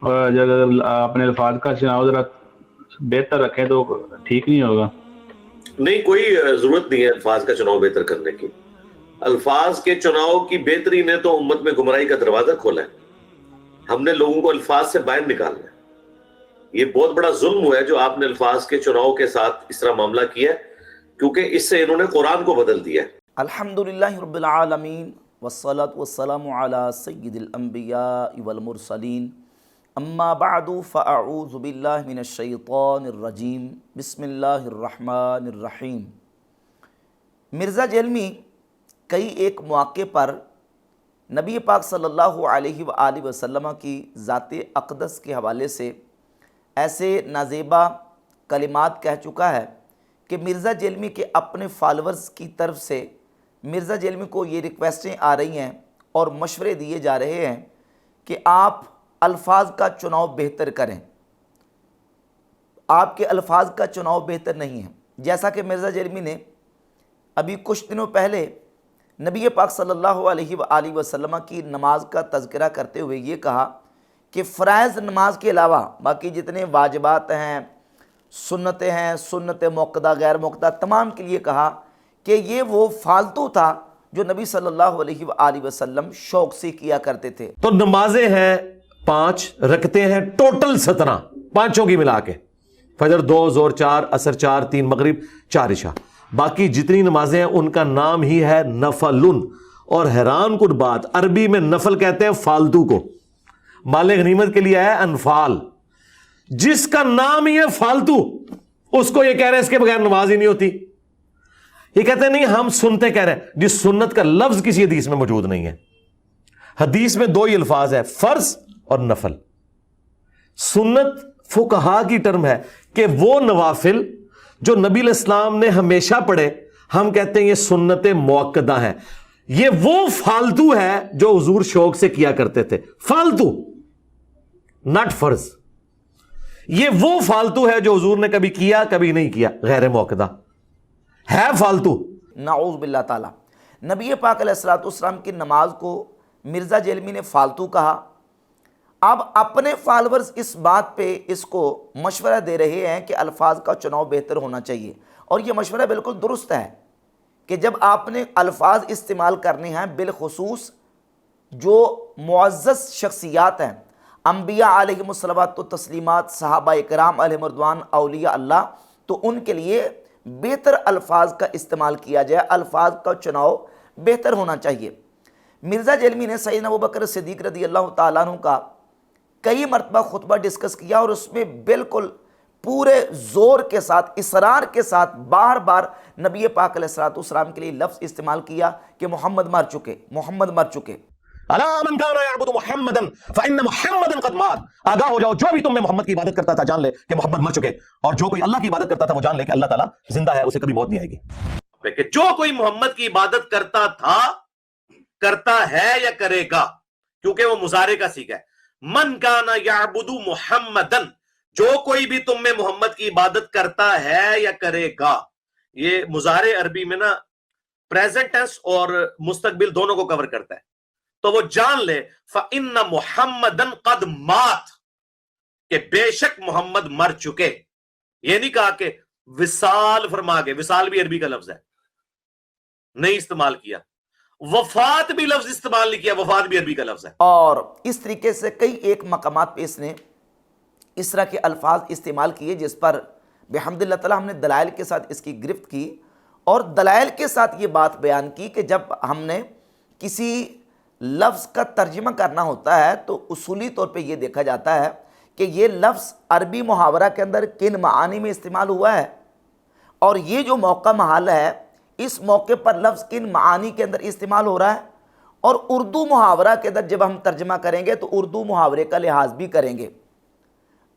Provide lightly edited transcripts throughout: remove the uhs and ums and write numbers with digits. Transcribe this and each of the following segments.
اور اگر اپنے الفاظ کا چناؤ ذرا بہتر رکھیں تو ٹھیک نہیں ہوگا؟ نہیں، کوئی ضرورت نہیں ہے الفاظ کا چناؤ بہتر کرنے کی. الفاظ کے چناؤ کی بہتری نے تو امت میں گمراہی کا دروازہ کھولا ہے. ہم نے لوگوں کو الفاظ سے باہر نکالنا ہے. یہ بہت بڑا ظلم ہوا ہے جو آپ نے الفاظ کے چناؤ کے ساتھ اس طرح معاملہ کیا ہے، کیونکہ اس سے انہوں نے قرآن کو بدل دیا ہے. الحمدللہ رب العالمین والصلاة والسلام علی سید الانبیاء والمرسلین اما بعد فاعوذ باللہ من الشیطان الرجیم بسم اللہ الرحمن الرحیم. مرزا جیلمی کئی ایک مواقع پر نبی پاک صلی اللہ علیہ وآلہ وسلم کی ذات اقدس کے حوالے سے ایسے نازیبا کلمات کہہ چکا ہے کہ مرزا جیلمی کے اپنے فالورز کی طرف سے مرزا جیلمی کو یہ ریکویسٹیں آ رہی ہیں اور مشورے دیے جا رہے ہیں کہ آپ الفاظ کا چناؤ بہتر کریں. آپ کے الفاظ کا چناؤ بہتر نہیں ہے. جیسا کہ مرزا جیلمی نے ابھی کچھ دنوں پہلے نبی پاک صلی اللہ علیہ وآلہ وسلم کی نماز کا تذکرہ کرتے ہوئے یہ کہا کہ فرائض نماز کے علاوہ باقی جتنے واجبات ہیں، سنتیں ہیں، سنت موقدہ غیر موقدہ، تمام کے لیے کہا کہ یہ وہ فالتو تھا جو نبی صلی اللہ علیہ وآلہ وسلم شوق سے کیا کرتے تھے. تو نمازیں ہیں 5 رکھتے ہیں ٹوٹل 17 پانچوں کی ملا کے، فجر 2، ظہر 4، عصر 4، 3 مغرب، 4 عشاء. باقی جتنی نمازیں ہیں ان کا نام ہی ہے نفلن. اور حیران کن بات، عربی میں نفل کہتے ہیں فالتو کو. مال غنیمت کے لیے ہے انفال. جس کا نام ہی ہے فالتو اس کو یہ کہہ رہے ہیں اس کے بغیر نماز ہی نہیں ہوتی. یہ کہتے ہیں نہیں ہم سنتے کہہ رہے ہیں. جس سنت کا لفظ کسی حدیث میں موجود نہیں ہے. حدیث میں 2 ہی الفاظ ہیں، فرض اور نفل. سنت فقہا کی ٹرم ہے کہ وہ نوافل جو نبی علیہ السلام نے ہمیشہ پڑھے ہم کہتے ہیں یہ سنت موقدہ ہیں. یہ وہ فالتو ہے جو حضور شوق سے کیا کرتے تھے. فالتو ناٹ فرض. یہ وہ فالتو ہے جو حضور نے کبھی کیا کبھی نہیں کیا، غیر موقدہ ہے فالتو. نعوذ باللہ تعالی. نبی پاک علیہ الصلوۃ والسلام کی نماز کو مرزا جیلمی نے فالتو کہا. اب اپنے فالورز اس بات پہ اس کو مشورہ دے رہے ہیں کہ الفاظ کا چناؤ بہتر ہونا چاہیے. اور یہ مشورہ بالکل درست ہے کہ جب آپ نے الفاظ استعمال کرنے ہیں، بالخصوص جو معزز شخصیات ہیں، انبیاء علیہم الصلوات و تسلیمات، صحابہ اکرام علیہم رضوان، اولیاء اللہ، تو ان کے لیے بہتر الفاظ کا استعمال کیا جائے، الفاظ کا چناؤ بہتر ہونا چاہیے. مرزا جیلمی نے سیدنا ابوبکر صدیق رضی اللہ تعالیٰ عنہ کا کئی مرتبہ خطبہ ڈسکس کیا اور اس میں بالکل پورے زور کے ساتھ، اصرار کے ساتھ بار بار نبی پاک علیہ الصلوۃ والسلام کے لیے لفظ استعمال کیا کہ محمد مر چکے، محمد مر چکے. الا من کان یعبد محمدا فان محمدا قد مات. آگاہ ہو جاؤ، جو بھی تم میں محمد کی عبادت کرتا تھا جان لے کہ محمد مر چکے، اور جو کوئی اللہ کی عبادت کرتا تھا وہ جان لے کہ اللہ تعالیٰ زندہ ہے، اسے کبھی موت نہیں آئے گی. کہ جو کوئی محمد کی عبادت کرتا تھا، کرتا ہے یا کرے گا، کیونکہ وہ مضارع کا صیغہ ہے. من کان یعبد محمدن، جو کوئی بھی تم میں محمد کی عبادت کرتا ہے یا کرے گا. یہ مضارع عربی میں نا پریزنٹ ٹینس اور مستقبل دونوں کو کور کرتا ہے. تو وہ جان لے فَإِنَّ مُحَمَّدًا قَدْ مَات، کہ بے شک محمد مر چکے. یہ نہیں کہا کہ وصال فرما کے، وصال بھی عربی کا لفظ ہے، نہیں استعمال کیا. وفات بھی لفظ استعمال نہیں کیا، وفات بھی عربی کا لفظ ہے. اور اس طریقے سے کئی ایک مقامات پہ اس نے اس طرح کے الفاظ استعمال کیے جس پر بحمد اللہ تعالیٰ ہم نے دلائل کے ساتھ اس کی گرفت کی اور دلائل کے ساتھ یہ بات بیان کی کہ جب ہم نے کسی لفظ کا ترجمہ کرنا ہوتا ہے تو اصولی طور پہ یہ دیکھا جاتا ہے کہ یہ لفظ عربی محاورہ کے اندر کن معانی میں استعمال ہوا ہے اور یہ جو موقع محال ہے اس موقع پر لفظ کن معانی کے اندر استعمال ہو رہا ہے. اور اردو محاورہ کے اندر جب ہم ترجمہ کریں گے تو اردو محاورے کا لحاظ بھی کریں گے.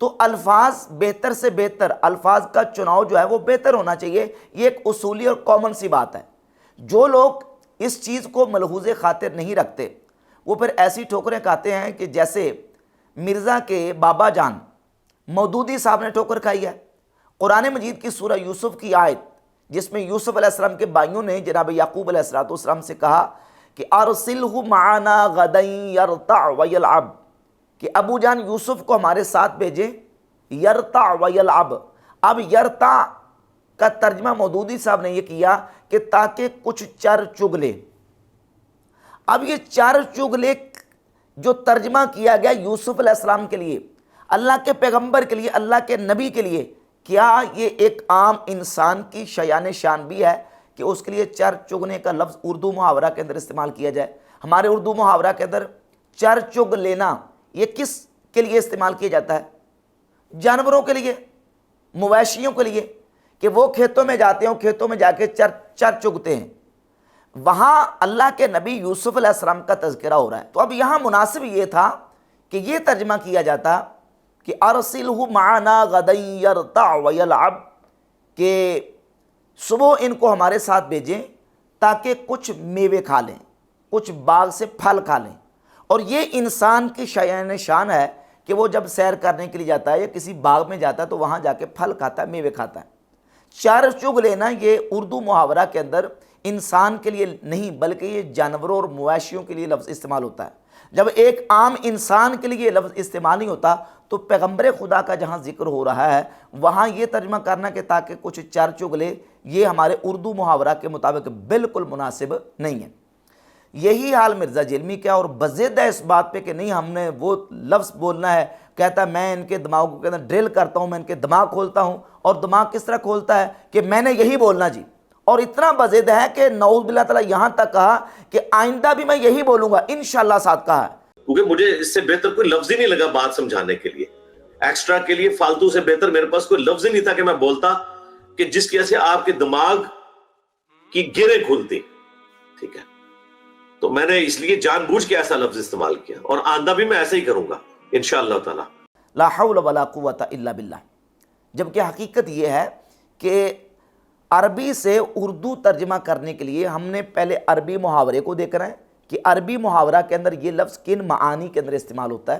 تو الفاظ بہتر سے بہتر، الفاظ کا چناؤ جو ہے وہ بہتر ہونا چاہیے. یہ ایک اصولی اور کامن سی بات ہے. جو لوگ اس چیز کو ملحوظ خاطر نہیں رکھتے وہ پھر ایسی ٹھوکریں کھاتے ہیں کہ جیسے مرزا کے بابا جان مودودی صاحب نے ٹھوکر کھائی ہے. قرآن مجید کی سورہ یوسف کی آیت جس میں یوسف علیہ السلام کے بھائیوں نے جناب یعقوب علیہ السلام سے کہا کہ ارسلہ معنا غدا یرتع ویلعب، کہ ابو جان یوسف کو ہمارے ساتھ بھیجیں یرتع و یلعب. اب یرتع کا ترجمہ مودودی صاحب نے یہ کیا کہ تاکہ کچھ چر چگ لے. اب یہ چر چگ لے جو ترجمہ کیا گیا یوسف علیہ السلام کے لیے، اللہ کے پیغمبر کے لیے، اللہ کے نبی کے لیے، کیا یہ ایک عام انسان کی شیان شان بھی ہے کہ اس کے لیے چر چگنے کا لفظ اردو محاورہ کے اندر استعمال کیا جائے؟ ہمارے اردو محاورہ کے اندر چر چگ لینا یہ کس کے لیے استعمال کیا جاتا ہے؟ جانوروں کے لیے، مویشیوں کے لیے، کہ وہ کھیتوں میں جاتے ہیں، کھیتوں میں جا کے چر چگتے ہیں. وہاں اللہ کے نبی یوسف علیہ السلام کا تذکرہ ہو رہا ہے. تو اب یہاں مناسب یہ تھا کہ یہ ترجمہ کیا جاتا کہ ارسلہ معنا غدا یرتع ویلعب، کہ صبح ان کو ہمارے ساتھ بھیجیں تاکہ کچھ میوے کھا لیں، کچھ باغ سے پھل کھا لیں. اور یہ انسان کی شیان شان ہے کہ وہ جب سیر کرنے کے لیے جاتا ہے یا کسی باغ میں جاتا ہے تو وہاں جا کے پھل کھاتا ہے، میوے کھاتا ہے. چر چگ لینا یہ اردو محاورہ کے اندر انسان کے لیے نہیں بلکہ یہ جانوروں اور مویشیوں کے لیے لفظ استعمال ہوتا ہے. جب ایک عام انسان کے لیے یہ لفظ استعمال نہیں ہوتا تو پیغمبر خدا کا جہاں ذکر ہو رہا ہے وہاں یہ ترجمہ کرنا کہ تاکہ کچھ چر چگ لے، یہ ہمارے اردو محاورہ کے مطابق بالکل مناسب نہیں ہے. یہی حال مرزا جلمی کیا اور بضد ہے اس بات پہ کہ نہیں ہم نے وہ لفظ بولنا ہے. کہتا ہے میں ان کے دماغ کے اندر ڈرل کرتا ہوں، میں ان کے دماغ کھولتا ہوں. اور دماغ کس طرح کھولتا ہے کہ میں نے یہی بولنا جی. اور اتنا بضد ہے کہ نعوذ باللہ تعالیٰ یہاں تک کہا کہ آئندہ بھی میں یہی بولوں گا انشاءاللہ ساتھ کہا ہے. کیونکہ مجھے اس سے بہتر کوئی لفظ ہی نہیں لگا بات سمجھانے کے لیے، ایکسٹرا کے لیے فالتو سے بہتر میرے پاس کوئی لفظ ہی نہیں تھا کہ میں بولتا کہ جس کی وجہ سے آپ کے دماغ کی گریں کھلتی. ٹھیک ہے، تو میں نے اس لیے جان بوجھ کے ایسا لفظ استعمال کیا اور آئندہ بھی میں ایسا ہی کروں گا انشاءاللہ تعالی. لا حول ولا قوت الا باللہ. جبکہ حقیقت یہ ہے کہ عربی سے اردو ترجمہ کرنے کے لیے ہم نے پہلے عربی محاورے کو دیکھنا ہے کہ عربی محاورہ کے اندر یہ لفظ کن معانی کے اندر استعمال ہوتا ہے،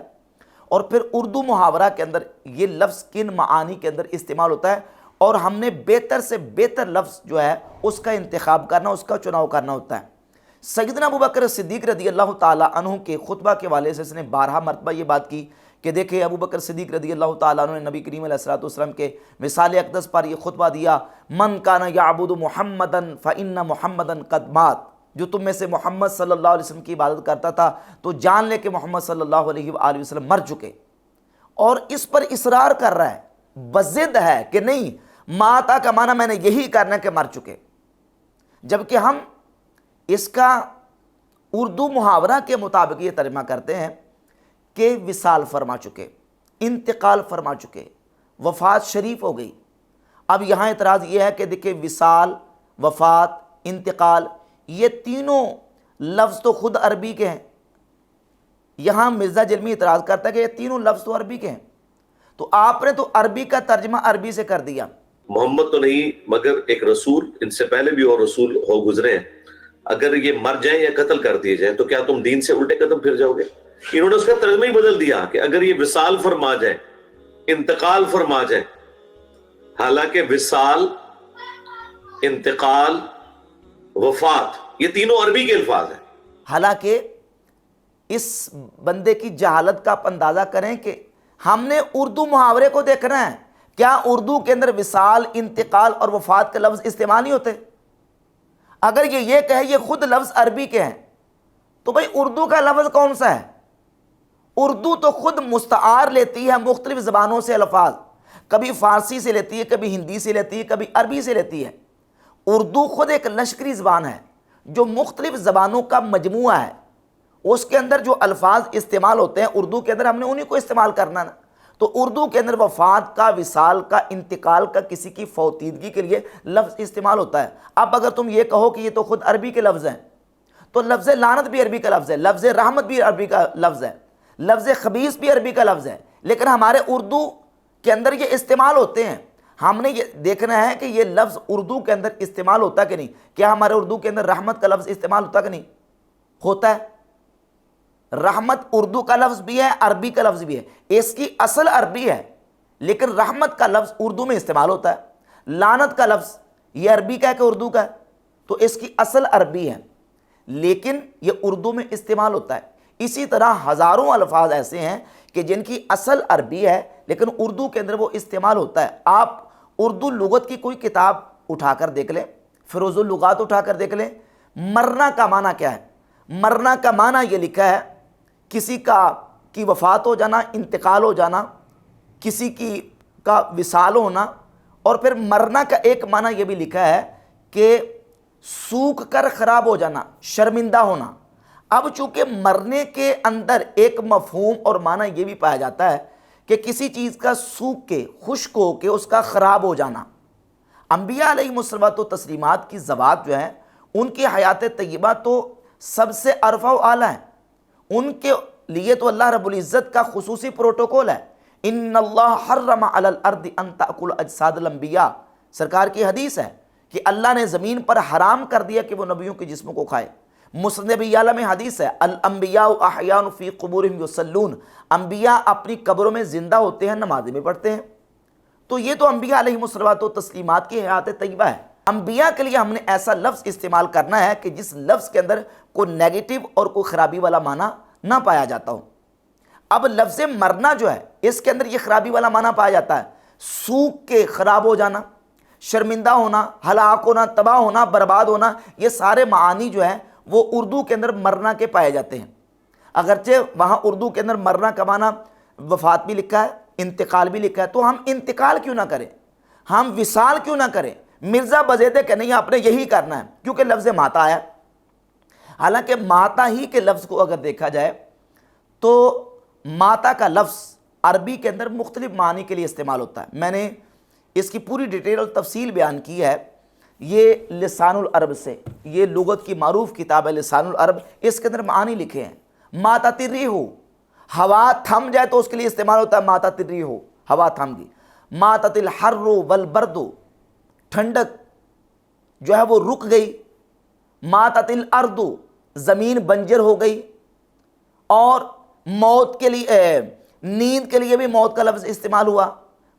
اور پھر اردو محاورہ کے اندر یہ لفظ کن معانی کے اندر استعمال ہوتا ہے، اور ہم نے بہتر سے بہتر لفظ جو ہے اس کا انتخاب کرنا، اس کا چناؤ کرنا ہوتا ہے. سیدنا ابوبکر صدیق رضی اللہ تعالیٰ عنہ کے خطبہ کے والے سے اس نے 12 مرتبہ یہ بات کی کہ دیکھیں ابوبکر صدیق رضی اللہ تعالیٰ عنہ نے نبی کریم علیہ الصلوۃ کے وصال اقدس پر یہ خطبہ دیا، من کان یعبد محمدا فإن محمدا قد مات. جو تم میں سے محمد صلی اللہ علیہ وسلم کی عبادت کرتا تھا تو جان لے کہ محمد صلی اللہ علیہ وآلہ وسلم مر چکے. اور اس پر اصرار کر رہا ہے، بضد ہے کہ نہیں ماتا کا معنی میں نے یہی کرنا کہ مر چکے. جبکہ ہم اس کا اردو محاورہ کے مطابق یہ ترجمہ کرتے ہیں کہ وصال فرما چکے، انتقال فرما چکے، وفات شریف ہو گئی. اب یہاں اعتراض یہ ہے کہ دیکھیں وصال، وفات، انتقال یہ تینوں لفظ تو خود عربی کے ہیں. یہاں مرزا جلمی اعتراض کرتا ہے کہ یہ تینوں لفظ تو عربی کے ہیں، تو آپ نے تو عربی کا ترجمہ عربی سے کر دیا. محمد تو نہیں مگر ایک رسول، ان سے پہلے بھی اور رسول ہو گزرے ہیں، اگر یہ مر جائیں یا قتل کر دیے جائیں تو کیا تم دین سے الٹے قدم پھر جاؤ گے؟ انہوں نے اس کا ترجمہ ہی بدل دیا کہ اگر یہ وصال فرما جائے، انتقال فرما جائے. حالانکہ وصال، انتقال، وفات یہ تینوں عربی کے الفاظ ہیں. حالانکہ اس بندے کی جہالت کا آپ اندازہ کریں کہ ہم نے اردو محاورے کو دیکھنا ہے. کیا اردو کے اندر وصال، انتقال اور وفات کے لفظ استعمال نہیں ہوتے؟ اگر یہ کہے یہ خود لفظ عربی کے ہیں تو بھئی اردو کا لفظ کون سا ہے؟ اردو تو خود مستعار لیتی ہے مختلف زبانوں سے الفاظ، کبھی فارسی سے لیتی ہے، کبھی ہندی سے لیتی ہے، کبھی عربی سے لیتی ہے. اردو خود ایک لشکری زبان ہے جو مختلف زبانوں کا مجموعہ ہے. اس کے اندر جو الفاظ استعمال ہوتے ہیں اردو کے اندر ہم نے انہی کو استعمال کرنا نا. تو اردو کے اندر وفات کا، وصال کا، انتقال کا، کسی کی فوتیدگی کے لیے لفظ استعمال ہوتا ہے. اب اگر تم یہ کہو کہ یہ تو خود عربی کے لفظ ہیں تو لفظ لعنت بھی عربی کا لفظ ہے، لفظ رحمت بھی عربی کا لفظ ہے، لفظ خبیث بھی عربی کا لفظ ہے، لیکن ہمارے اردو کے اندر یہ استعمال ہوتے ہیں. ہم نے یہ دیکھنا ہے کہ یہ لفظ اردو کے اندر استعمال ہوتا کہ نہیں. کیا ہمارے اردو کے اندر رحمت کا لفظ استعمال ہوتا کہ نہیں؟ ہوتا ہے. رحمت اردو کا لفظ بھی ہے، عربی کا لفظ بھی ہے. اس کی اصل عربی ہے لیکن رحمت کا لفظ اردو میں استعمال ہوتا ہے. لعنت کا لفظ یہ عربی کا ہے کہ اردو کا ہے؟ تو اس کی اصل عربی ہے لیکن یہ اردو میں استعمال ہوتا ہے. اسی طرح ہزاروں الفاظ ایسے ہیں کہ جن کی اصل عربی ہے لیکن اردو کے اندر وہ استعمال ہوتا ہے. آپ اردو لغت کی کوئی کتاب اٹھا کر دیکھ لیں, فیروز اللغات اٹھا کر دیکھ لیں, مرنا کا معنی کیا ہے؟ مرنا کا معنی یہ لکھا ہے کسی کی وفات ہو جانا, انتقال ہو جانا, کسی کا وصال ہونا. اور پھر مرنا کا ایک معنی یہ بھی لکھا ہے کہ سوکھ کر خراب ہو جانا, شرمندہ ہونا. اب چونکہ مرنے کے اندر ایک مفہوم اور معنی یہ بھی پایا جاتا ہے کہ کسی چیز کا سوکھ کے, خشک ہو کے اس کا خراب ہو جانا. انبیاء علیہ الصلوۃ والتسلیمات کی ذوات جو ہیں ان کی حیات طیبہ تو سب سے ارفع و اعلیٰ ہیں. ان کے لیے تو اللہ رب العزت کا خصوصی پروٹوکول ہے. ان اللہ حرم علی الارض ان تأکل اجساد الانبیاء, سرکار کی حدیث ہے کہ اللہ نے زمین پر حرام کر دیا کہ وہ نبیوں کے جسموں کو کھائے. مسند ابی اعلیٰ میں حدیث ہے الانبیاء احیاء فی قبورہم یصلون, انبیاء اپنی قبروں میں زندہ ہوتے ہیں, نمازیں بھی پڑھتے ہیں. تو یہ تو انبیاء علیہ الصلوۃ والتسلیمات کی حیات طیبہ ہے. انبیاء کے لیے ہم نے ایسا لفظ استعمال کرنا ہے کہ جس لفظ کے اندر کوئی نیگیٹو اور کوئی خرابی والا معنی نہ پایا جاتا ہو. اب لفظ مرنا جو ہے اس کے اندر یہ خرابی والا معنی پایا جاتا ہے, سوکھ کے خراب ہو جانا, شرمندہ ہونا, ہلاک ہونا, تباہ ہونا, برباد ہونا. یہ سارے معانی جو ہیں وہ اردو کے اندر مرنا کے پائے جاتے ہیں. اگرچہ وہاں اردو کے اندر مرنا کا معنی وفات بھی لکھا ہے, انتقال بھی لکھا ہے. تو ہم انتقال کیوں نہ کریں, ہم وصال کیوں نہ کریں؟ مرزا بزیدہ کہ نہیں آپ نے یہی کرنا ہے کیونکہ لفظ ماتا آیا. حالانکہ ماتا ہی کے لفظ کو اگر دیکھا جائے تو ماتا کا لفظ عربی کے اندر مختلف معنی کے لیے استعمال ہوتا ہے. میں نے اس کی پوری ڈیٹیل اور تفصیل بیان کی ہے. یہ لسان العرب سے, یہ لغت کی معروف کتاب ہے لسان العرب, اس کے اندر معنی لکھے ہیں. ماتت الریح, ہوا تھم جائے تو اس کے لیے استعمال ہوتا ہے ماتت الریح, ہوا تھم گئی. ماتت الحر والبرد, ٹھنڈک جو ہے وہ رک گئی. ماتت الارض, زمین بنجر ہو گئی. اور موت کے لیے, نیند کے لیے بھی موت کا لفظ استعمال ہوا.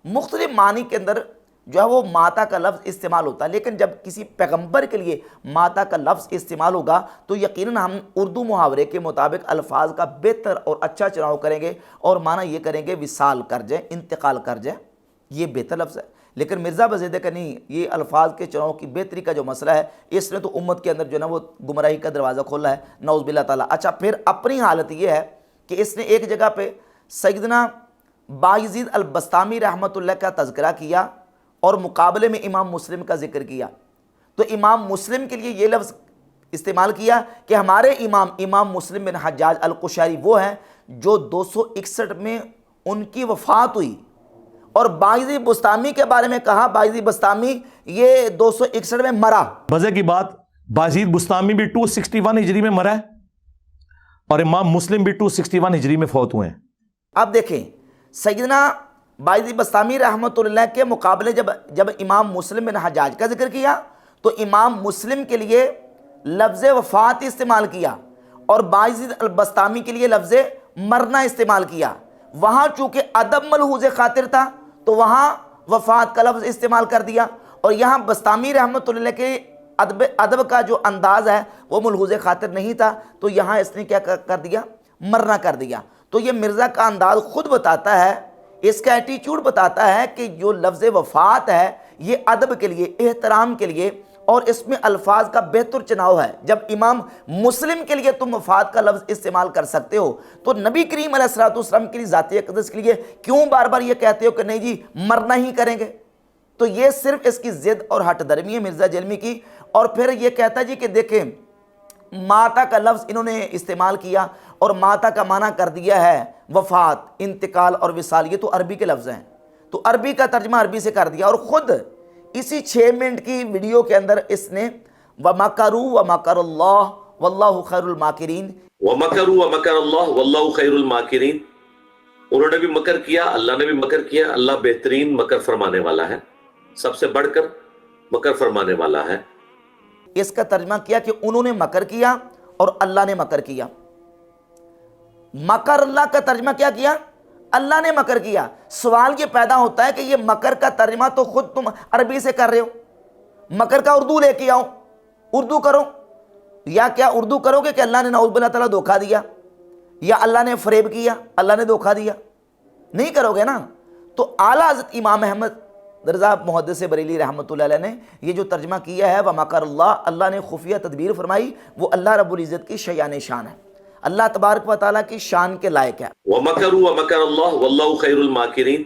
مختلف معنی کے اندر جو ہے وہ ماتا کا لفظ استعمال ہوتا ہے. لیکن جب کسی پیغمبر کے لیے ماتا کا لفظ استعمال ہوگا تو یقیناً ہم اردو محاورے کے مطابق الفاظ کا بہتر اور اچھا چناؤ کریں گے اور معنی یہ کریں گے وصال کر جائیں, انتقال کر جائیں. یہ بہتر لفظ ہے. لیکن مرزا بزیدہ کا نہیں, یہ الفاظ کے چناؤ کی بہتری کا جو مسئلہ ہے اس نے تو امت کے اندر جو ہے نا وہ گمراہی کا دروازہ کھولا ہے, نعوذ باللہ تعالیٰ. اچھا, پھر اپنی حالت یہ ہے کہ اس نے ایک جگہ پہ سیدنا بایزید البسطامی رحمۃ اللہ کا تذکرہ کیا اور مقابلے میں امام مسلم کا ذکر کیا. تو امام مسلم کے لیے یہ لفظ استعمال کیا کہ ہمارے امام مسلم بن حجاج القشیری وہ ہیں جو 261 میں ان کی وفات ہوئی. اور بایزید بسطامی کے بارے میں کہا بایزید بسطامی یہ 261 میں مرا. مزے کی بات, بایزید بسطامی بھی 261 ہجری میں مرا ہے اور امام مسلم بھی 261 ہجری میں فوت ہوئے ہیں. اب دیکھیں, سیدنا بایزید بسطامی رحمۃ اللہ کے مقابلے جب امام مسلم بن حجاج کا ذکر کیا تو امام مسلم کے لیے لفظ وفات استعمال کیا اور بایزید البسطامی کے لیے لفظ مرنا استعمال کیا. وہاں چونکہ ادب ملحوظ خاطر تھا تو وہاں وفات کا لفظ استعمال کر دیا, اور یہاں بسطامی رحمۃ اللہ کے ادب کا جو انداز ہے وہ ملحوظ خاطر نہیں تھا تو یہاں اس نے کیا کر دیا, مرنا کر دیا. تو یہ مرزا کا انداز خود بتاتا ہے, اس کا ایٹیچیوڈ بتاتا ہے کہ جو لفظ وفات ہے یہ ادب کے لیے, احترام کے لیے اور اس میں الفاظ کا بہتر چناؤ ہے. جب امام مسلم کے لیے تم وفات کا لفظ استعمال کر سکتے ہو تو نبی کریم علیہ الصلوۃ والسلام کی ذات اقدس کے لیے کیوں بار بار یہ کہتے ہو کہ نہیں جی مرنا ہی کریں گے؟ تو یہ صرف اس کی ضد اور ہٹ درمی ہے مرزا جلمی کی. اور پھر یہ کہتا ہے جی کہ دیکھیں ماتا کا لفظ انہوں نے استعمال کیا اور ماتا کا معنی کر دیا ہے وفات, انتقال اور وصال. یہ تو عربی کے لفظ ہیں تو عربی کا ترجمہ عربی سے کر دیا. اور خود اسی 6 منٹ کی ویڈیو کے اندر اس نے وَمَكَرُوا وَمَكَرَ اللَّهُ وَاللَّهُ خَيْرُ الْمَاكِرِينَ, وَمَكَرُوا وَمَكَرَ اللَّهُ وَاللَّهُ خَيْرُ الْمَاكِرِينَ, انہوں نے بھی مکر کیا, اللہ نے بھی مکر کیا, اللہ بہترین مکر فرمانے والا ہے, سب سے بڑھ کر مکر فرمانے والا ہے. اس کا ترجمہ کیا کہ انہوں نے مکر کیا اور اللہ نے مکر کیا. مکر اللہ کا ترجمہ کیا کیا, اللہ نے مکر کیا. سوال یہ پیدا ہوتا ہے کہ یہ مکر کا ترجمہ تو خود تم عربی سے کر رہے ہو, مکر کا اردو لے کے آؤ, اردو کرو. یا کیا اردو کرو گے کہ اللہ نے نعوذ باللہ تعالیٰ دھوکہ دیا, یا اللہ نے فریب کیا, اللہ نے دھوکہ دیا, نہیں کرو گے نا. تو اعلیٰ حضرت امام احمد رضا محدث بریلی رحمۃ اللہ علیہ نے یہ جو ترجمہ کیا ہے وَمَكَرَ اللَّهُ, اللہ نے خفیہ تدبیر فرمائی, وہ اللہ رب العزت کی شیان شان ہے, اللہ تبارک و تعالیٰ کی شان کے لائق ہے. وَمَكَرُوا وَمَكَرَ اللَّهُ وَاللَّهُ خَيْرُ الْمَاكِرِينَ,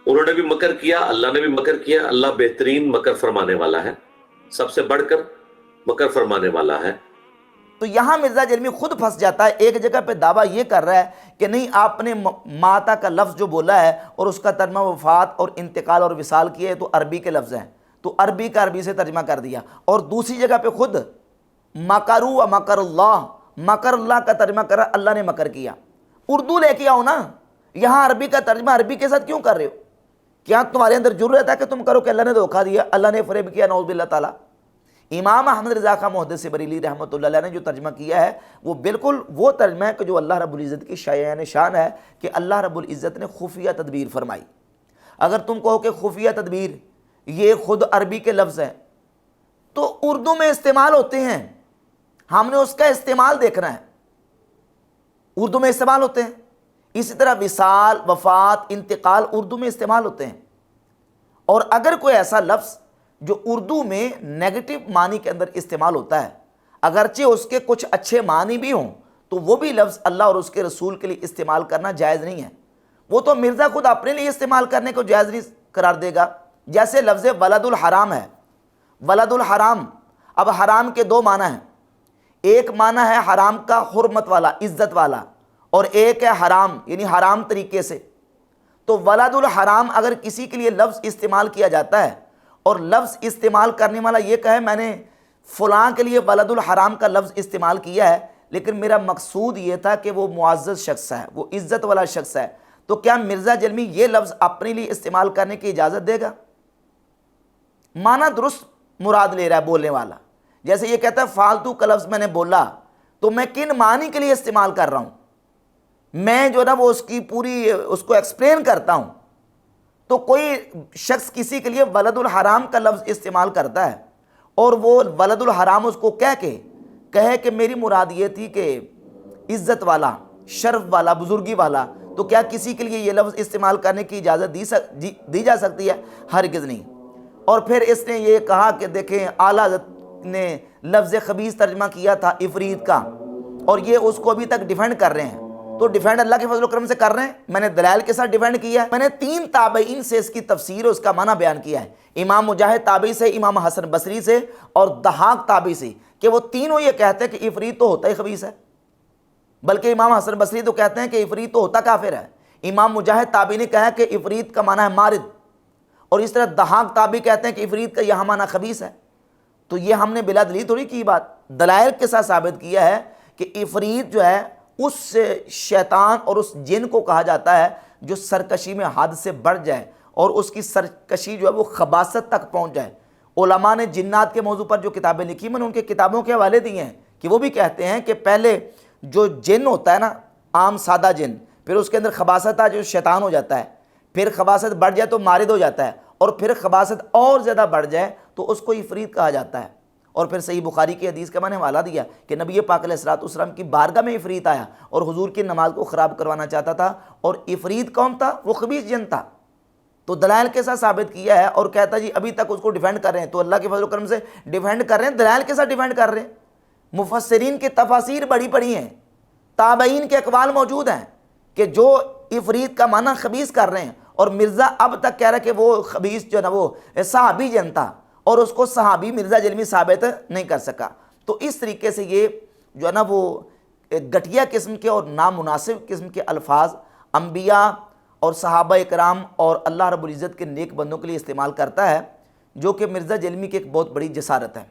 انہوں نے بھی مکر کیا, اللہ نے بھی مکر کیا, اللہ بہترین مکر فرمانے والا ہے, سب سے بڑھ کر مکر فرمانے والا ہے. تو یہاں مرزا جلمی خود پھنس جاتا ہے, ایک جگہ پہ دعویٰ یہ کر رہا ہے کہ نہیں آپ نے ماتا کا لفظ جو بولا ہے اور اس کا ترجمہ وفات اور انتقال اور وصال کیا ہے تو عربی کے لفظ ہیں, تو عربی کا عربی سے ترجمہ کر دیا, اور دوسری جگہ پہ خود مکروا ومکر اللہ, مکر اللہ کا ترجمہ کر رہا اللہ نے مکر کیا. اردو لے کے آؤ نا, یہاں عربی کا ترجمہ عربی کے ساتھ کیوں کر رہے ہو؟ کیا تمہارے اندر جرأت ہے کہ تم کرو کہ اللہ نے دھوکہ دیا, اللہ نے فریب کیا, نعوذ باللہ تعالیٰ. امام احمد رضا خان محدث بریلی رحمۃ اللہ علیہ نے جو ترجمہ کیا ہے وہ بالکل وہ ترجمہ ہے کہ جو اللہ رب العزت کی شایان شان ہے کہ اللہ رب العزت نے خفیہ تدبیر فرمائی. اگر تم کہو کہ خفیہ تدبیر یہ خود عربی کے لفظ ہیں تو اردو میں استعمال ہوتے ہیں, ہم نے اس کا استعمال دیکھنا ہے, اردو میں استعمال ہوتے ہیں. اسی طرح وصال, وفات, انتقال اردو میں استعمال ہوتے ہیں. اور اگر کوئی ایسا لفظ جو اردو میں نیگیٹو معنی کے اندر استعمال ہوتا ہے, اگرچہ اس کے کچھ اچھے معنی بھی ہوں, تو وہ بھی لفظ اللہ اور اس کے رسول کے لیے استعمال کرنا جائز نہیں ہے. وہ تو مرزا خود اپنے لیے استعمال کرنے کو جائز نہیں قرار دے گا. جیسے لفظ ولد الحرام ہے, ولد الحرام, اب حرام کے دو معنی ہیں, ایک معنی ہے حرام کا حرمت والا, عزت والا, اور ایک ہے حرام یعنی حرام طریقے سے. تو ولد الحرام اگر کسی کے لیے لفظ استعمال کیا جاتا ہے اور لفظ استعمال کرنے والا یہ کہے میں نے فلاں کے لیے ولد الحرام کا لفظ استعمال کیا ہے لیکن میرا مقصود یہ تھا کہ وہ معزز شخص ہے, وہ عزت والا شخص ہے, تو کیا مرزا جلمی یہ لفظ اپنے لیے استعمال کرنے کی اجازت دے گا؟ معنی درست مراد لے رہا ہے بولنے والا. جیسے یہ کہتا ہے فالتو کا لفظ میں نے بولا تو میں کن معنی کے لیے استعمال کر رہا ہوں, میں جو نا وہ اس کی پوری اس کو ایکسپلین کرتا ہوں. تو کوئی شخص کسی کے لیے ولد الحرام کا لفظ استعمال کرتا ہے اور وہ ولد الحرام اس کو کہے کہ میری مراد یہ تھی کہ عزت والا, شرف والا, بزرگی والا, تو کیا کسی کے لیے یہ لفظ استعمال کرنے کی اجازت دی جا سکتی ہے؟ ہرگز نہیں. اور پھر اس نے یہ کہا کہ دیکھیں اعلیٰ حضرت نے لفظ خبیث ترجمہ کیا تھا عفریت کا, اور یہ اس کو ابھی تک ڈیفینڈ کر رہے ہیں. تو ڈیفینڈ اللہ کے فضل و کرم سے کر رہے ہیں, میں نے دلائل کے ساتھ ڈیفینڈ کیا ہے. میں نے 3 تابعین سے اس کی تفسیر اور اس کا معنی بیان کیا ہے, امام مجاہد تابعی سے, امام حسن بصری سے اور ضحاک تابعی سے, کہ وہ تینوں یہ کہتے ہیں کہ عفریت تو ہوتا ہی خبیث ہے, بلکہ امام حسن بصری تو کہتے ہیں کہ عفریت تو ہوتا کافر ہے. امام مجاہد تابعی نے کہا کہ عفریت کا معنی ہے مارد, اور اس طرح ضحاک تابعی کہتے ہیں کہ عفریت کا یہاں معنی خبیث ہے. تو یہ ہم نے بلا دلیل تھوڑی کی بات, دلائل کے ساتھ ثابت کیا ہے کہ عفریت جو ہے اس شیطان اور اس جن کو کہا جاتا ہے جو سرکشی میں حد سے بڑھ جائے اور اس کی سرکشی جو ہے وہ خباثت تک پہنچ جائے. علماء نے جنات کے موضوع پر جو کتابیں لکھی میں نے ان کے کتابوں کے حوالے دیے ہیں کہ وہ بھی کہتے ہیں کہ پہلے جو جن ہوتا ہے نا, عام سادہ جن, پھر اس کے اندر خباثت آ جو شیطان ہو جاتا ہے, پھر خباثت بڑھ جائے تو مارد ہو جاتا ہے, اور پھر خباثت اور زیادہ بڑھ جائے تو اس کو عفریت کہا جاتا ہے. اور پھر صحیح بخاری کی حدیث کا میں نے حوالہ دیا کہ نبی پاک علیہ الصلوۃ والسلام کی بارگاہ میں عفریت آیا اور حضور کی نماز کو خراب کروانا چاہتا تھا, اور عفریت کون تھا؟ وہ خبیث جن تھا. تو دلائل کے ساتھ ثابت کیا ہے, اور کہتا جی ابھی تک اس کو ڈیفینڈ کر رہے ہیں. تو اللہ کے فضل و کرم سے ڈیفینڈ کر رہے ہیں, دلائل کے ساتھ ڈیفینڈ کر رہے ہیں. مفسرین کی تفاسیر بڑی پڑی ہیں, تابعین کے اقوال موجود ہیں کہ جو عفریت کا معنی خبیث کر رہے ہیں, اور مرزا اب تک کہہ رہا ہے کہ وہ خبیث جو نا وہ صحابی جن تھا, اور اس کو صحابی مرزا جلمی ثابت نہیں کر سکا. تو اس طریقے سے یہ جو ہے نا وہ گھٹیا قسم کے اور نامناسب قسم کے الفاظ انبیاء اور صحابہ اکرام اور اللہ رب العزت کے نیک بندوں کے لیے استعمال کرتا ہے, جو کہ مرزا جلمی کی ایک بہت بڑی جسارت ہے.